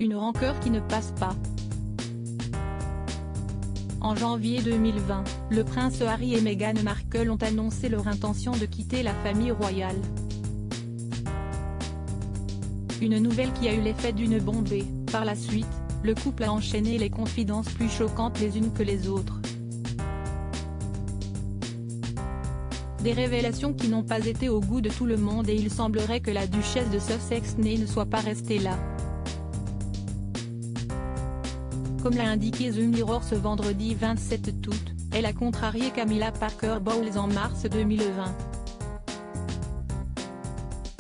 Une rancœur qui ne passe pas. En janvier 2020, le prince Harry et Meghan Markle ont annoncé leur intention de quitter la famille royale. Une nouvelle qui a eu l'effet d'une bombe et, par la suite, le couple a enchaîné les confidences plus choquantes les unes que les autres. Des révélations qui n'ont pas été au goût de tout le monde et il semblerait que la duchesse de Sussex ne soit pas restée là. Comme l'a indiqué The Mirror ce vendredi 27 août, elle a contrarié Camilla Parker Bowles en mars 2020.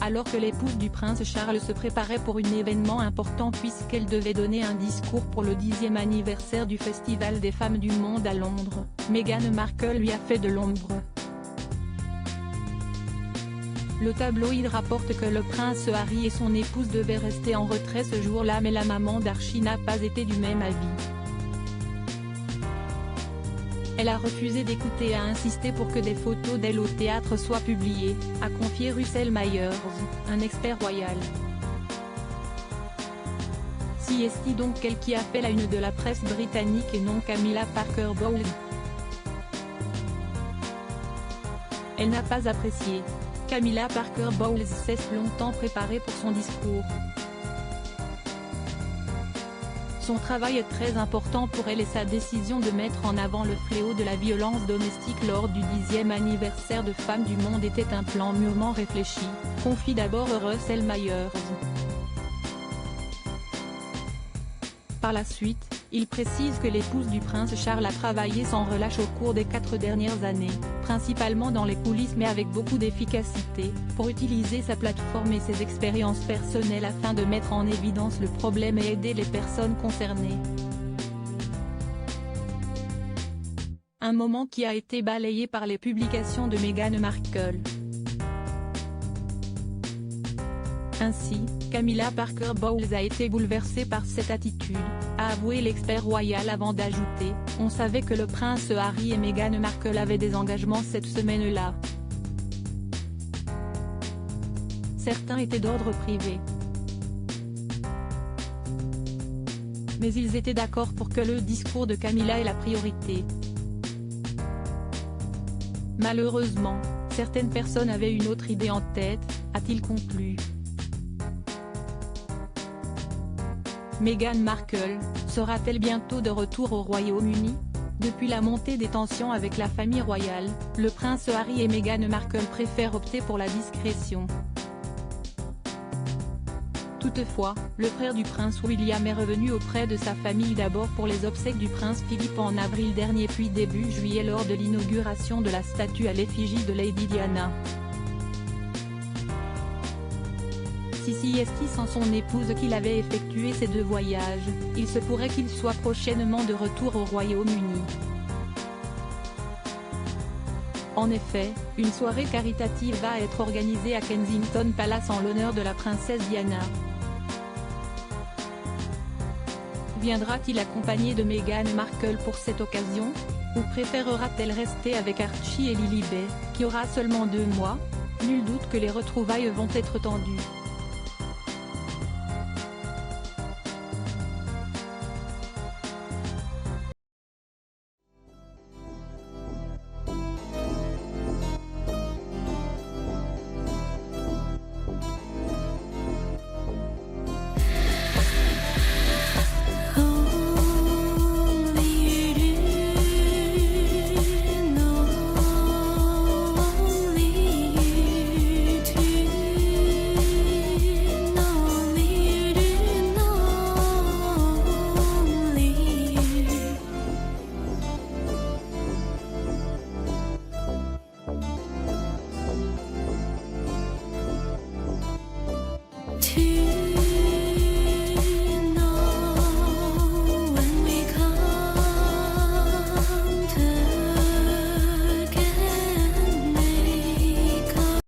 Alors que l'épouse du prince Charles se préparait pour un événement important puisqu'elle devait donner un discours pour le 10e anniversaire du Festival des femmes du monde à Londres, Meghan Markle lui a fait de l'ombre. Le tabloïd rapporte que le prince Harry et son épouse devaient rester en retrait ce jour-là mais la maman d'Archie n'a pas été du même avis. Elle a refusé d'écouter et a insisté pour que des photos d'elle au théâtre soient publiées, a confié Russell Myers, un expert royal. C'est donc elle qui a fait la une de la presse britannique et non Camilla Parker Bowles. Elle n'a pas apprécié. Camilla Parker Bowles s'est longtemps préparée pour son discours. Son travail est très important pour elle et sa décision de mettre en avant le fléau de la violence domestique lors du 10e anniversaire de Femmes du Monde était un plan mûrement réfléchi, confie d'abord Russell Myers. Par la suite, il précise que l'épouse du prince Charles a travaillé sans relâche au cours des 4 dernières années, principalement dans les coulisses mais avec beaucoup d'efficacité, pour utiliser sa plateforme et ses expériences personnelles afin de mettre en évidence le problème et aider les personnes concernées. Un moment qui a été balayé par les publications de Meghan Markle. Ainsi, Camilla Parker Bowles a été bouleversée par cette attitude, a avoué l'expert royal avant d'ajouter « On savait que le prince Harry et Meghan Markle avaient des engagements cette semaine-là. Certains étaient d'ordre privé. Mais ils étaient d'accord pour que le discours de Camilla ait la priorité. Malheureusement, certaines personnes avaient une autre idée en tête », a-t-il conclu. Meghan Markle, sera-t-elle bientôt de retour au Royaume-Uni? Depuis la montée des tensions avec la famille royale, le prince Harry et Meghan Markle préfèrent opter pour la discrétion. Toutefois, le frère du prince William est revenu auprès de sa famille d'abord pour les obsèques du prince Philippe en avril dernier puis début juillet lors de l'inauguration de la statue à l'effigie de Lady Diana. C'est sans son épouse qu'il avait effectué ces 2 voyages, il se pourrait qu'il soit prochainement de retour au Royaume-Uni. En effet, une soirée caritative va être organisée à Kensington Palace en l'honneur de la princesse Diana. Viendra-t-il accompagné de Meghan Markle pour cette occasion? Ou préférera-t-elle rester avec Archie et Lilibet, qui aura seulement 2 mois? Nul doute que les retrouvailles vont être tendues.